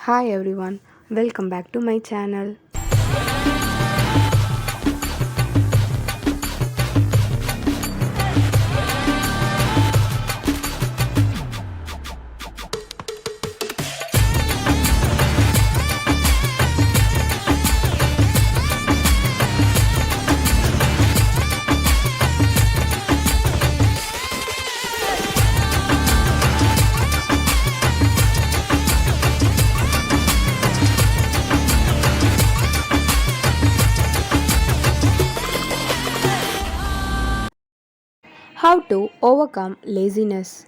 Hi everyone, welcome back to my channel. How to overcome laziness.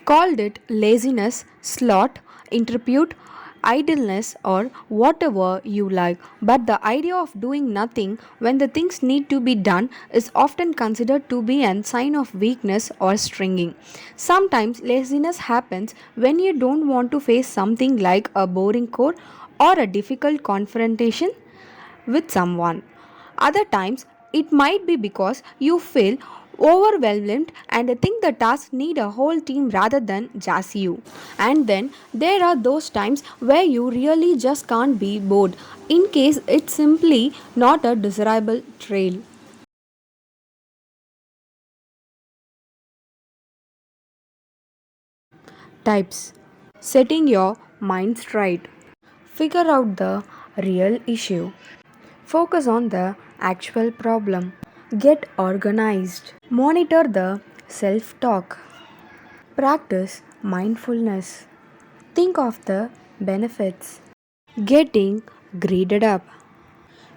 Called it laziness, sloth, ineptitude, idleness, or whatever you like. But the idea of doing nothing when the things need to be done is often considered to be a sign of weakness or stringing. Sometimes laziness happens when you don't want to face something like a boring chore or a difficult confrontation with someone. Other times, it might be because you feel overwhelmed and think the task need a whole team rather than just you. And then there are those times where you really just can't be bored in case it's simply not a desirable trail. Types. Setting your mind straight. Figure out the real issue. Focus on the actual problem. Get organized. Monitor the self talk. Practice mindfulness. Think of the benefits. Getting graded up.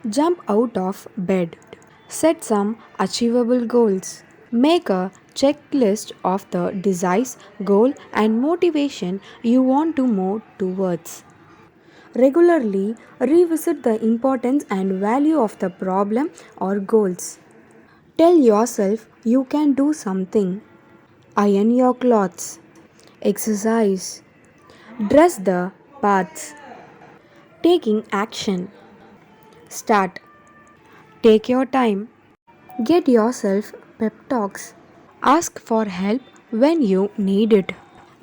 Jump out of bed. Set some achievable goals. Make a checklist of the desires, goal, and motivation you want to move towards. Regularly revisit the importance and value of the problem or goals. Tell yourself you can do something. Iron your clothes. Exercise. Dress the paths. Taking action. Start. Take your time. Get yourself pep talks. Ask for help when you need it.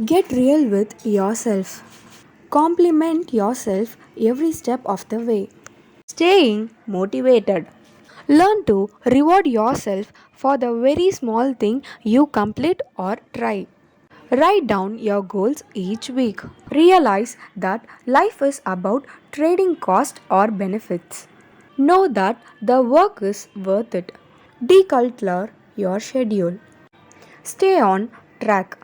Get real with yourself. Compliment yourself every step of the way. Staying motivated. Learn to reward yourself for the very small thing you complete or try. Write down your goals each week. Realize that life is about trading cost or benefits. Know that the work is worth it. Declutter your schedule. Stay on track.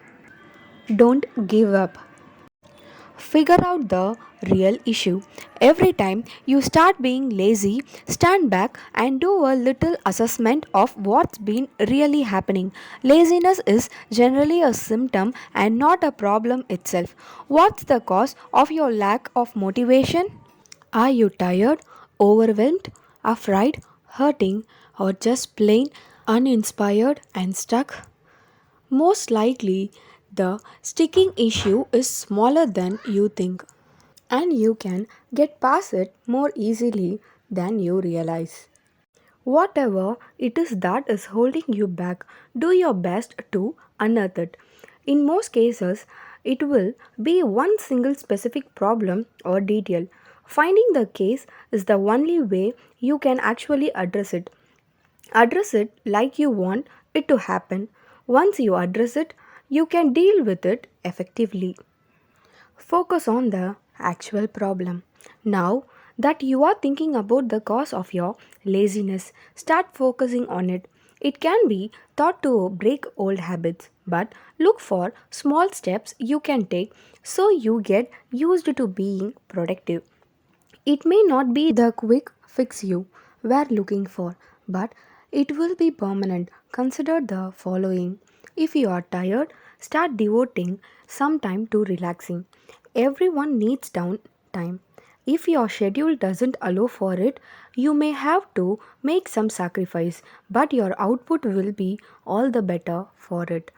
Don't give up. Figure out the real issue. Every time you start being lazy, stand back and do a little assessment of what's been really happening. Laziness is generally a symptom and not a problem itself. What's the cause of your lack of motivation? Are you tired, overwhelmed, afraid, hurting, or just plain uninspired and stuck? Most likely, the sticking issue is smaller than you think, and you can get past it more easily than you realize. Whatever it is that is holding you back, do your best to unearth it. In most cases, it will be one single specific problem or detail. Finding the case is the only way you can actually address it. Address it like you want it to happen. Once you address it, you can deal with it effectively. Focus on the actual problem. Now that you are thinking about the cause of your laziness, start focusing on it. It can be thought to break old habits, but look for small steps you can take so you get used to being productive. It may not be the quick fix you were looking for, but it will be permanent. Consider the following. If you are tired, start devoting some time to relaxing. Everyone needs downtime. If your schedule doesn't allow for it, you may have to make some sacrifice, but your output will be all the better for it.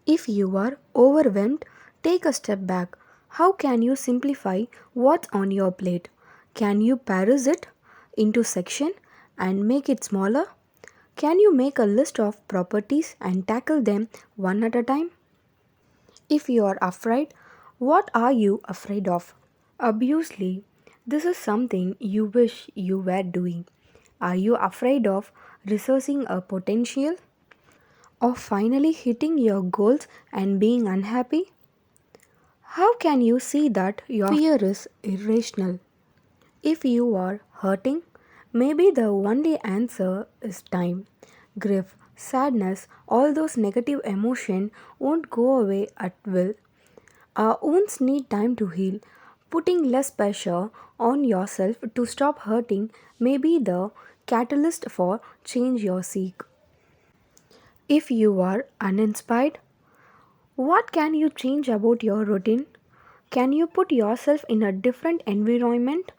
If you are overwhelmed, take a step back. How can you simplify what's on your plate? Can you parse it into section and make it smaller? Can you make a list of properties and tackle them one at a time? If you are afraid, what are you afraid of? Obviously, this is something you wish you were doing. Are you afraid of resourcing a potential? Of finally hitting your goals and being unhappy? How can you see that your fear is irrational? If you are hurting, maybe the only answer is time. Grief, sadness, all those negative emotions won't go away at will. Our wounds need time to heal. Putting less pressure on yourself to stop hurting may be the catalyst for change you seek. If you are uninspired, what can you change about your routine? Can you put yourself in a different environment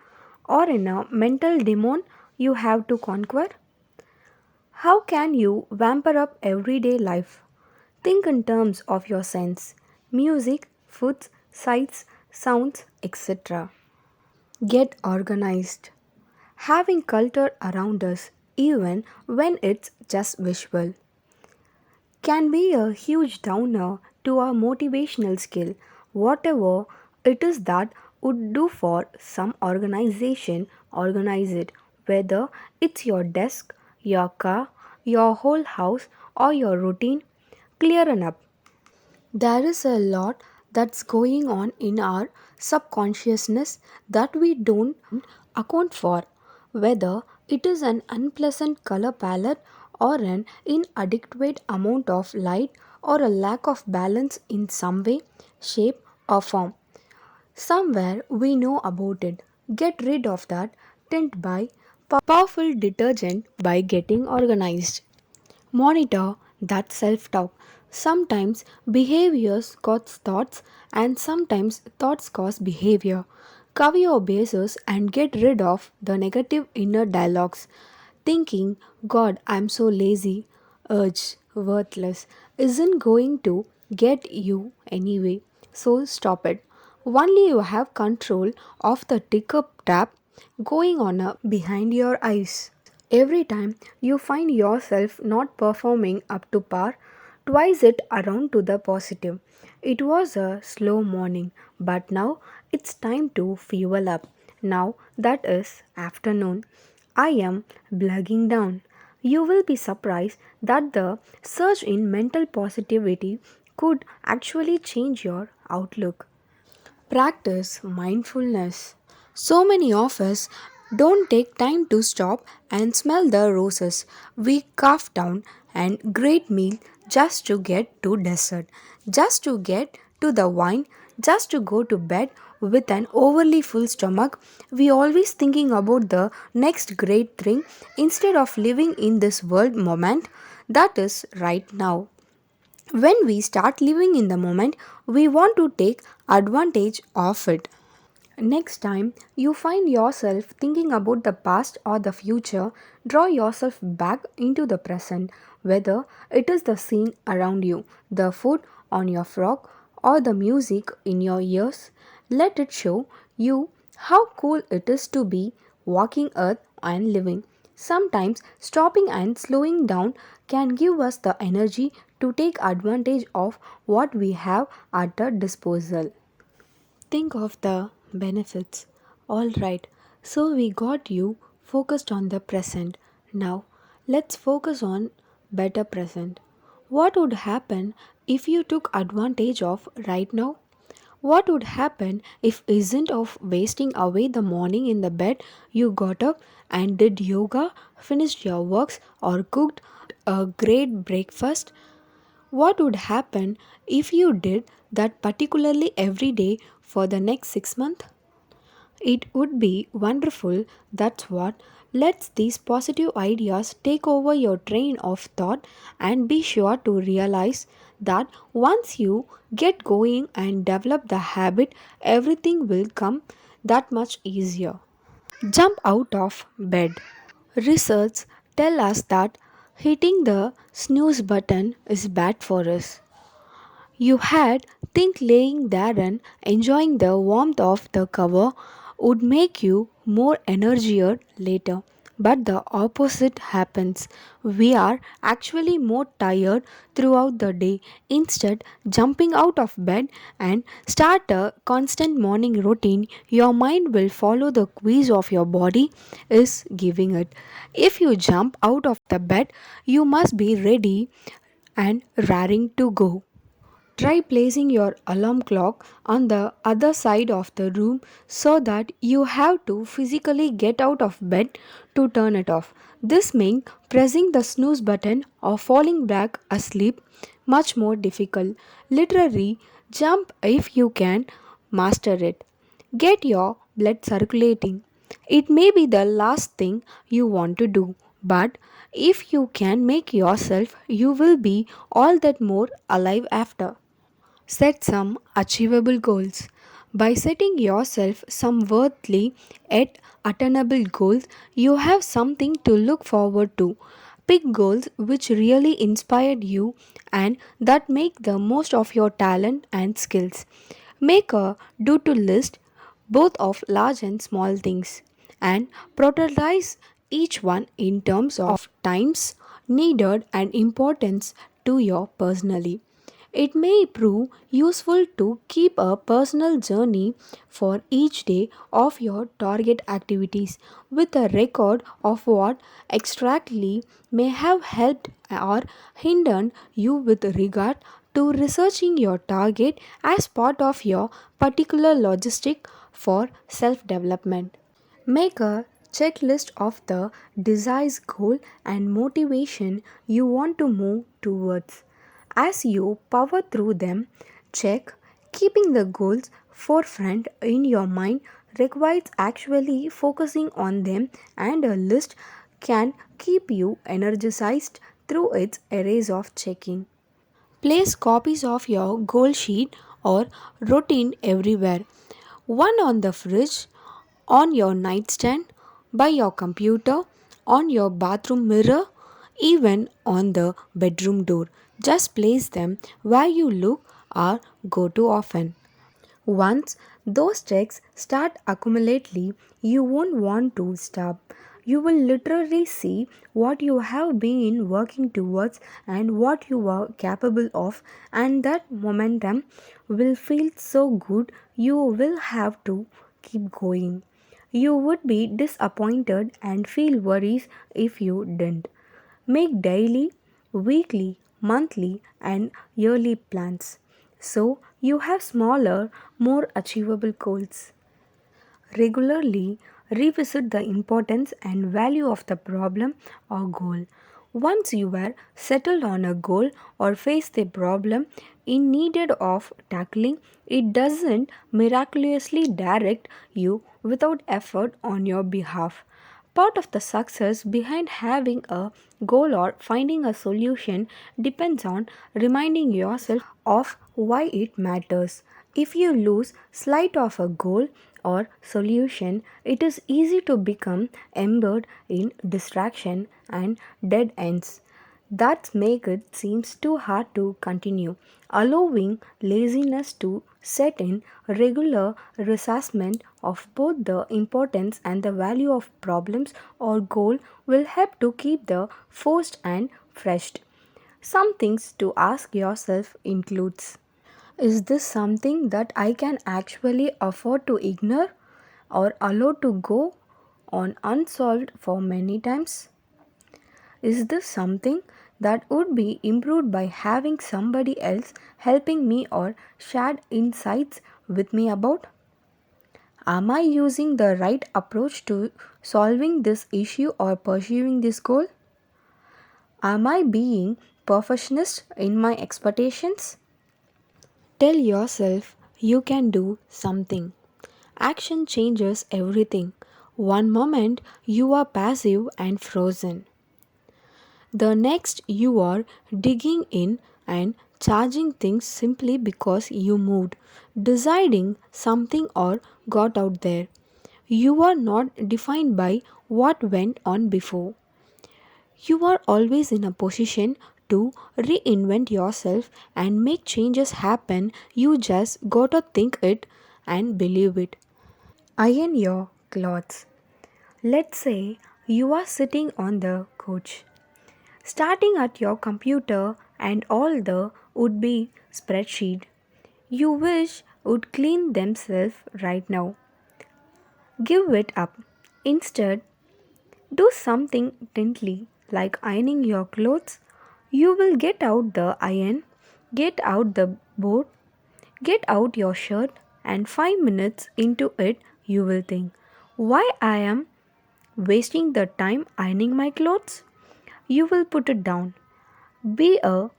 or in a mental demon you have to conquer? How can you vamper up everyday life? Think in terms of your sense music, foods, sights, sounds, etc. Get organized. Having culture around us, even when it's just visual, can be a huge downer to our motivational skill. Whatever it is that would do for some organization, organize it. Whether it's your desk, your car, your whole house, or your routine, clearen up. There is a lot that's going on in our subconsciousness that we don't account for, whether it is an unpleasant color palette or an inadequate amount of light or a lack of balance in some way, shape, or form. Somewhere we know about it. Get rid of that tint by powerful detergent by getting organized. Monitor that self talk. Sometimes behaviors cause thoughts, and sometimes thoughts cause behavior. Cover your bases and get rid of the negative inner dialogues. Thinking, God, I'm so lazy, urge, worthless, isn't going to get you anyway. So stop it. Only you have control of the ticker tap going on behind your eyes. Every time you find yourself not performing up to par, twice it around to the positive. It was a slow morning, but now it's time to fuel up. Now that is afternoon. I am plugging down. You will be surprised that the surge in mental positivity could actually change your outlook. Practice mindfulness. So many of us don't take time to stop and smell the roses. We carve down and great meal just to get to dessert, just to get to the wine, just to go to bed with an overly full stomach. We always thinking about the next great thing instead of living in this world moment that is right now. When we start living in the moment, we want to take advantage of it. Next time you find yourself thinking about the past or the future, draw yourself back into the present, whether it is the scene around you, the food on your fork, or the music in your ears. Let it show you how cool it is to be walking earth and living. Sometimes stopping and slowing down can give us the energy to take advantage of what we have at our disposal. Think of the benefits. Alright, so we got you focused on the present. Now, let's focus on better present. What would happen if you took advantage of right now? What would happen if isn't of wasting away the morning in the bed you got up and did yoga, finished your works or cooked a great breakfast? What would happen if you did that particularly every day for the next 6 months? It would be wonderful. That's what. Let's these positive ideas take over your train of thought and be sure to realize that once you get going and develop the habit, everything will come that much easier. Jump out of bed. Research tell us that hitting the snooze button is bad for us. You had think laying there and enjoying the warmth of the cover would make you more energier later. But the opposite happens. We are actually more tired throughout the day. Instead, jumping out of bed and start a constant morning routine, your mind will follow the quiz of your body is giving it. If you jump out of the bed, you must be ready and raring to go. Try placing your alarm clock on the other side of the room so that you have to physically get out of bed to turn it off. This makes pressing the snooze button or falling back asleep much more difficult. Literally, jump if you can master it. Get your blood circulating. It may be the last thing you want to do, but if you can make yourself, you will be all that more alive after. Set some achievable goals. By setting yourself some worthy yet attainable goals, you have something to look forward to. Pick goals which really inspired you and that make the most of your talent and skills. Make a do to list both of large and small things and prioritize each one in terms of times needed and importance to your personally. It may prove useful to keep a personal journey for each day of your target activities with a record of what exactly may have helped or hindered you with regard to researching your target as part of your particular logistic for self development. Make a checklist of the desired goal and motivation you want to move towards. As you power through them, check keeping the goals forefront in your mind requires actually focusing on them, and a list can keep you energized through its arrays of checking. Place copies of your goal sheet or routine everywhere. One on the fridge, on your nightstand, by your computer, on your bathroom mirror, even on the bedroom door. Just place them where you look or go to often. Once those checks start accumulating, you won't want to stop. You will literally see what you have been working towards and what you are capable of, and that momentum will feel so good you will have to keep going. You would be disappointed and feel worries if you didn't. Make daily, weekly, monthly, and yearly plans so you have smaller, more achievable goals. Regularly revisit the importance and value of the problem or goal. Once you are settled on a goal or face the problem in needed of tackling, it doesn't miraculously direct you without effort on your behalf. Part of the success behind having a goal or finding a solution depends on reminding yourself of why it matters. If you lose sight of a goal or solution, it is easy to become embroiled in distraction and dead ends that make it seems too hard to continue. Allowing laziness to set in regular reassessment of both the importance and the value of problems or goal will help to keep the forced and fresh. Some things to ask yourself includes: is this something that I can actually afford to ignore or allow to go on unsolved for many times? Is this something that would be improved by having somebody else helping me or shared insights with me about? Am I using the right approach to solving this issue or pursuing this goal? Am I being perfectionist in my expectations? Tell yourself you can do something. Action changes everything. One moment you are passive and frozen. The next, you are digging in and charging things simply because you moved, deciding something or got out there. You are not defined by what went on before. You are always in a position to reinvent yourself and make changes happen. You just gotta think it and believe it. Iron your clothes. Let's say you are sitting on the couch, starting at your computer and all the would be spreadsheet you wish would clean themselves right now. Give it up. Instead, do something gently like ironing your clothes. You will get out the iron, get out the board, get out your shirt, and 5 minutes into it, you will think, why I am wasting the time ironing my clothes? You will put it down. Be a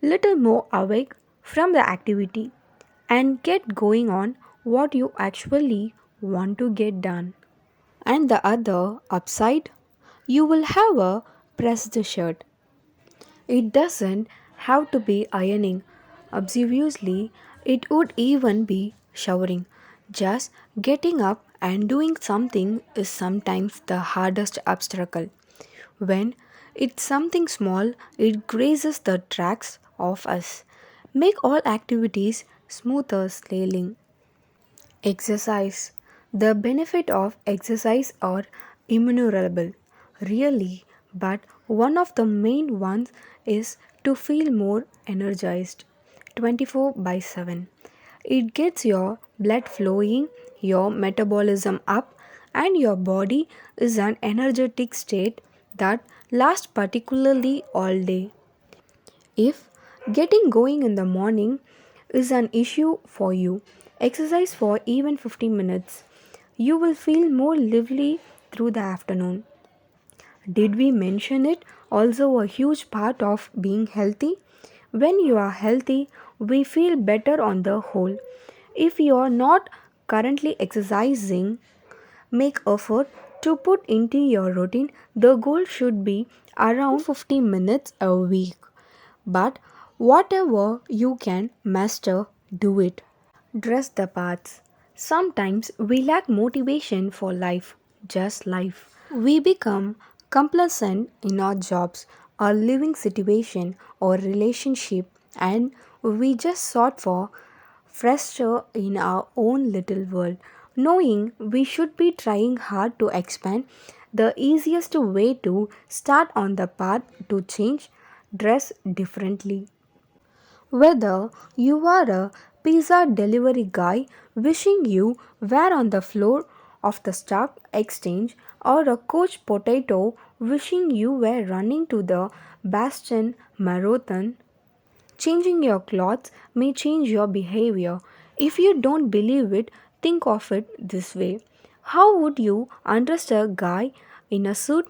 little more awake from the activity and get going on what you actually want to get done. And the other upside, you will have a pressed shirt. It doesn't have to be ironing. Obviously, it would even be showering. Just getting up and doing something is sometimes the hardest obstacle. When it's something small, it grazes the tracks of us. Make all activities smoother sailing. Exercise. The benefit of exercise are innumerable, really, but one of the main ones is to feel more energized 24 by 7. It gets your blood flowing, your metabolism up, and your body is an energetic state that lasts particularly all day. If getting going in the morning is an issue for you, exercise for even 15 minutes. You will feel more lively through the afternoon. Did we mention it? Also, a huge part of being healthy. When you are healthy, we feel better on the whole. If you are not currently exercising, make effort to put into your routine. The goal should be around 50 minutes a week. But whatever you can master, do it. Dress the parts. Sometimes we lack motivation for life, just life. We become complacent in our jobs, our living situation, or relationship, and we just sort for fresher in our own little world. Knowing we should be trying hard to expand, the easiest way to start on the path to change, dress differently. Whether you are a pizza delivery guy wishing you were on the floor of the stock exchange or a coach potato wishing you were running to the Bastion Marathon, changing your clothes may change your behavior. If you don't believe it, think of it this way. How would you undress a guy in a suit?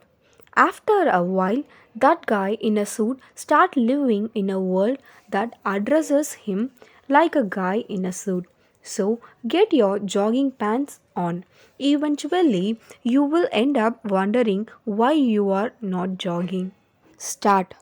After a while, that guy in a suit start living in a world that addresses him like a guy in a suit. So get your jogging pants on. Eventually, you will end up wondering why you are not jogging. Start.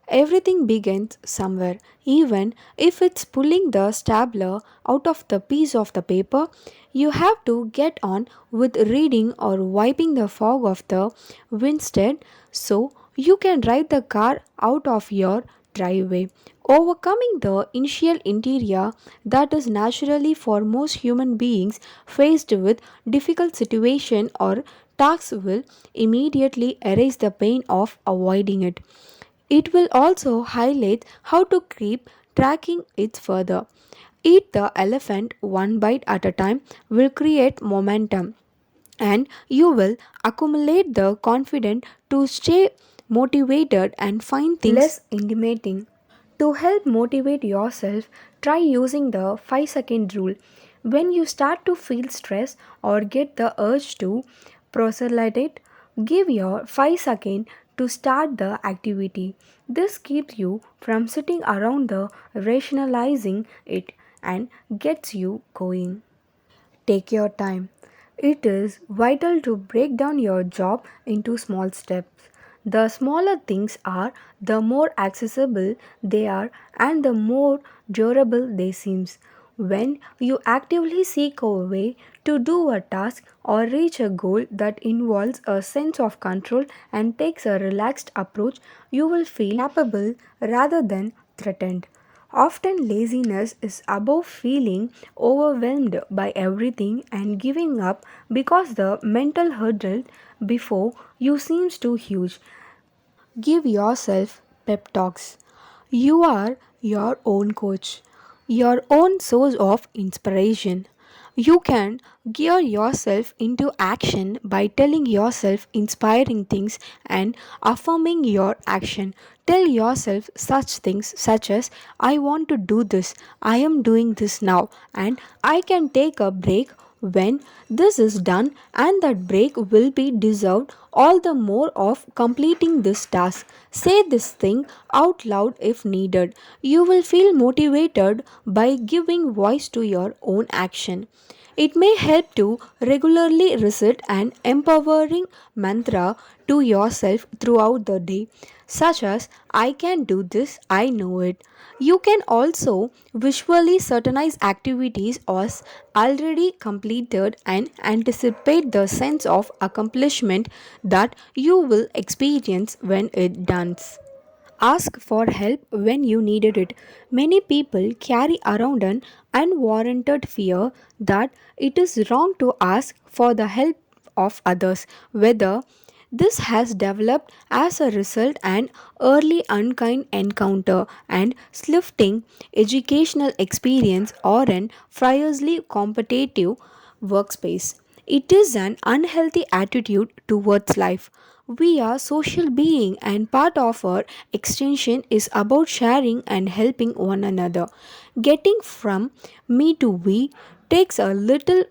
Everything begins somewhere, even if it's pulling the stapler out of the piece of the paper. You have to get on with reading or wiping the fog of the windshield so you can drive the car out of your driveway. Overcoming the initial interior that is naturally for most human beings faced with difficult situation or tasks will immediately erase the pain of avoiding it. It will also highlight how to keep tracking it further. Eat the elephant one bite at a time will create momentum and you will accumulate the confidence to stay motivated and find things less intimidating. To help motivate yourself, try using the 5-second rule. When you start to feel stress or get the urge to proselyte, give your 5 seconds to start the activity. This keeps you from sitting around the rationalizing it and gets you going. Take your time. It is vital to break down your job into small steps. The smaller things are, the more accessible they are and the more durable they seem. When you actively seek a way to do a task or reach a goal that involves a sense of control and takes a relaxed approach, you will feel capable rather than threatened. Often, laziness is about feeling overwhelmed by everything and giving up because the mental hurdle before you seems too huge. Give yourself pep talks. You are your own coach, your own source of inspiration. You can gear yourself into action by telling yourself inspiring things and affirming your action. Tell yourself such things such as I want to do this, I am doing this now, and I can take a break when this is done, and that break will be deserved all the more of completing this task. Say this thing out loud if needed. You will feel motivated by giving voice to your own action. It may help to regularly recite an empowering mantra to yourself throughout the day, such as I can do this, I know it. You can also visually certainize activities as already completed and anticipate the sense of accomplishment that you will experience when it done. Ask for help when you needed it. Many people carry around an unwarranted fear that it is wrong to ask for the help of others, whether this has developed as a result an early unkind encounter and stifling educational experience or an fiercely competitive workspace. It is an unhealthy attitude towards life. We are social being and part of our extension is about sharing and helping one another. Getting from me to we takes a little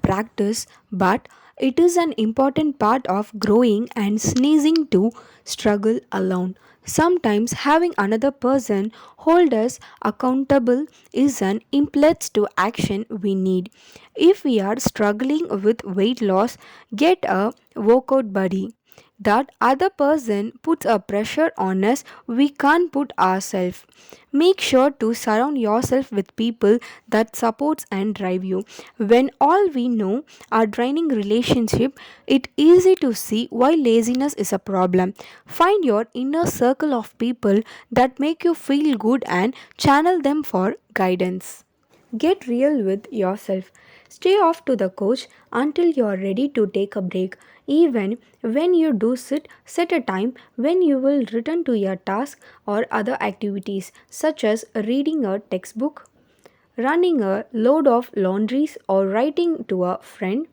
practice, but it is an important part of growing and sneezing to struggle alone. Sometimes having another person hold us accountable is an impulse to action we need. If we are struggling with weight loss, get a workout buddy. That other person puts a pressure on us we can't put ourselves. Make sure to surround yourself with people that supports and drive you. When all we know are draining relationship, it's easy to see why laziness is a problem. Find your inner circle of people that make you feel good and channel them for guidance. Get real with yourself. Stay off to the couch until you are ready to take a break. Even when you do sit, set a time when you will return to your task or other activities such as reading a textbook, running a load of laundries, or writing to a friend,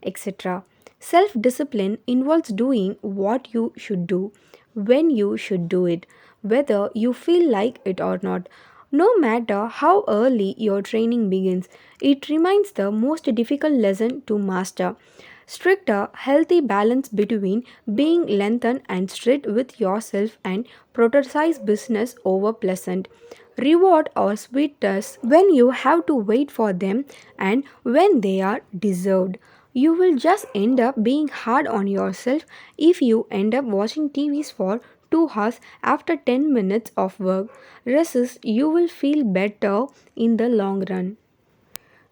etc. Self discipline involves doing what you should do, when you should do it, whether you feel like it or not. No matter how early your training begins, it remains the most difficult lesson to master. Strict a healthy balance between being lengthened and strict with yourself and prioritize business over pleasant. Reward or sweetness when you have to wait for them and when they are deserved. You will just end up being hard on yourself if you end up watching TVs for 2 hours after 10 minutes of work. Resist, you will feel better in the long run.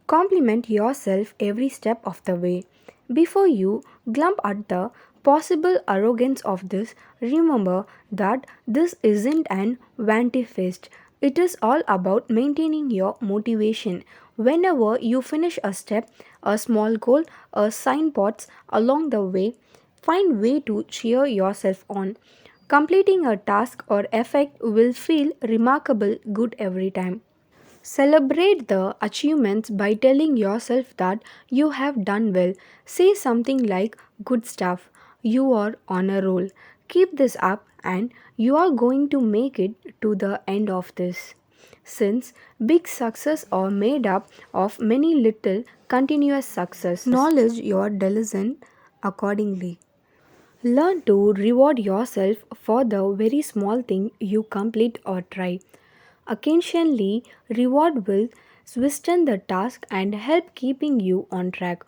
Compliment yourself every step of the way. Before you glump at the possible arrogance of this, remember that this isn't an vanity fest. It is all about maintaining your motivation. Whenever you finish a step, a small goal, a signpost along the way, find way to cheer yourself on. Completing a task or effect will feel remarkable good every time. Celebrate the achievements by telling yourself that you have done well. Say something like, good stuff, you are on a roll. Keep this up, and you are going to make it to the end of this. Since big success are made up of many little continuous success, acknowledge your diligence accordingly. Learn to reward yourself for the very small thing you complete or try. Occasionally, reward will swisten the task and help keeping you on track.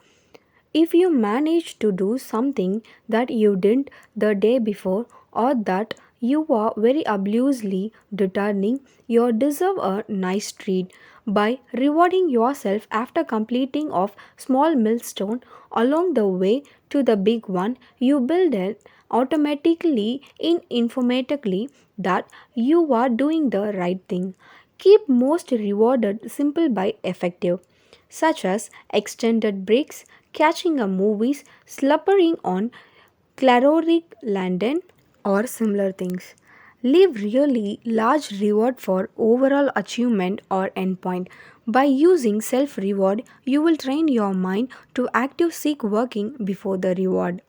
If you manage to do something that you didn't the day before or that you are very obviously returning, you deserve a nice treat. By rewarding yourself after completing of small milestone along the way to the big one, you build it automatically in informatically that you are doing the right thing. Keep most rewarded simple by effective, such as extended breaks, catching a movies, slumbering on caloric London, or similar things. Leave really large reward for overall achievement or endpoint. By using self reward, you will train your mind to active seek working before the reward.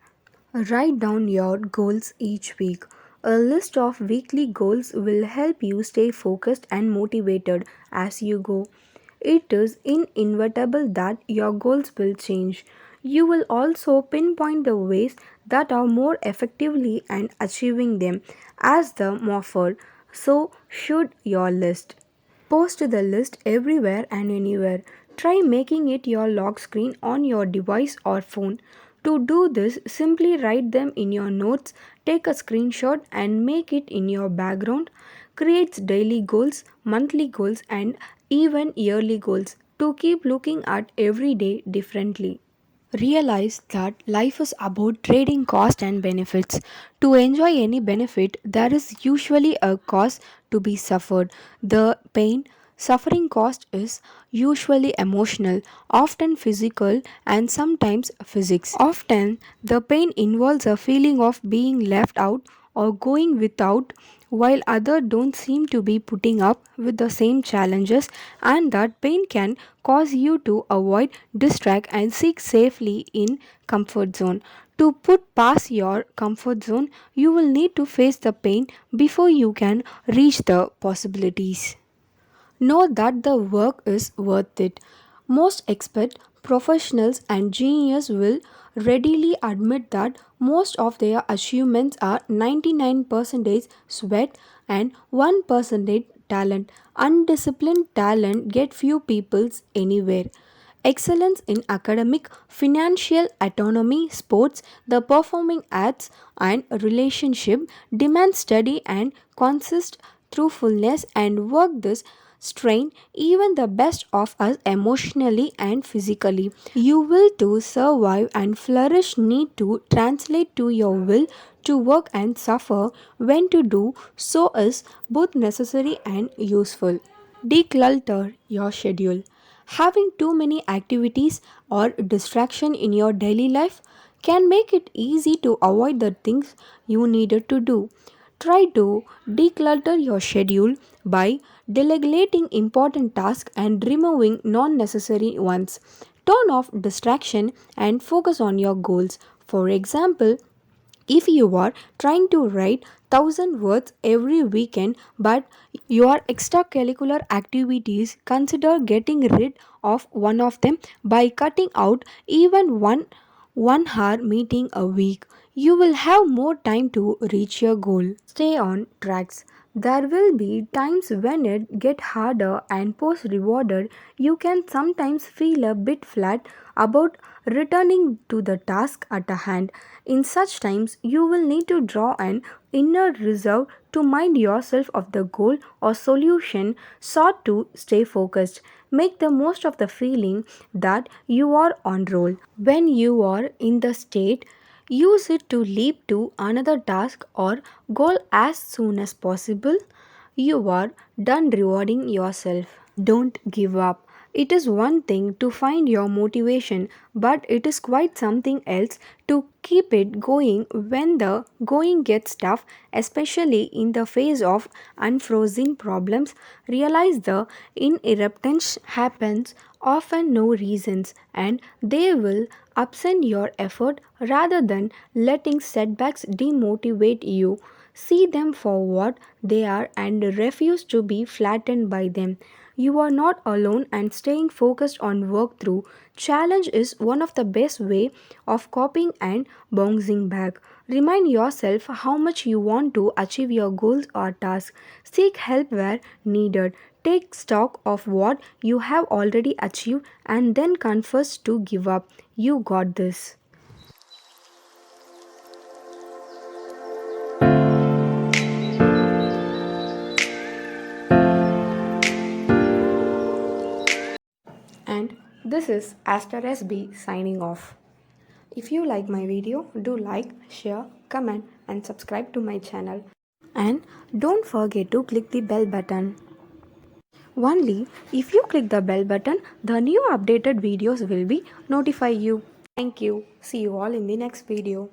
Write down your goals each week. A list of weekly goals will help you stay focused and motivated as you go. It is inevitable that your goals will change. You will also pinpoint the ways that are more effectively and achieving them as the morpher. So should your list. Post the list everywhere and anywhere. Try making it your lock screen on your device or phone. To do this, simply write them in your notes, take a screenshot, and make it in your background. Create daily goals, monthly goals, and even yearly goals to keep looking at every day differently. Realize that life is about trading cost and benefits. To enjoy any benefit, there is usually a cost to be suffered. The pain, suffering cost is usually emotional, often physical, and sometimes physics. Often, the pain involves a feeling of being left out or going without, while others don't seem to be putting up with the same challenges, and that pain can cause you to avoid, distract, and seek safely in comfort zone. To put past your comfort zone, you will need to face the pain before you can reach the possibilities. Know that the work is worth it. Most expert professionals and geniuses will readily admit that most of their achievements are 99% sweat and 1% talent. Undisciplined talent get few peoples anywhere. Excellence in academic, financial autonomy, sports, the performing arts, and relationship demand study and consist truthfulness and work this strain even the best of us emotionally and physically. You will to survive and flourish need to translate to your will to work and suffer when to do so is both necessary and useful. Declutter your schedule. Having too many activities or distraction in your daily life can make it easy to avoid the things you needed to do. Try to declutter your schedule by delegating important tasks and removing non necessary ones. Turn off distraction and focus on your goals. For example, if you are trying to write 1,000 words every weekend but your extracurricular activities, consider getting rid of one of them by cutting out even one hour meeting a week. You will have more time to reach your goal. Stay on tracks. There will be times when it get harder and post rewarded. You can sometimes feel a bit flat about returning to the task at hand. In such times, you will need to draw an inner reserve to mind yourself of the goal or solution sought to stay focused. Make the most of the feeling that you are on roll. When you are in the state, use it to leap to another task or goal as soon as possible. You are done rewarding yourself. Don't give up. It is one thing to find your motivation, but it is quite something else to keep it going when the going gets tough, especially in the face of unforeseen problems. Realize the ineptitude happens often no reasons and they will upsend your effort rather than letting setbacks demotivate you. See them for what they are and refuse to be flattened by them. You are not alone and staying focused on work through challenge is one of the best way of coping and bouncing back. Remind yourself how much you want to achieve your goals or tasks. Seek help where needed. Take stock of what you have already achieved and then confess to give up. You got this. And this is Aster SB signing off. If you like my video, do like, share, comment, and subscribe to my channel. And don't forget to click the bell button. Only if you click the bell button, the new updated videos will be notify you. Thank you. See you all in the next video.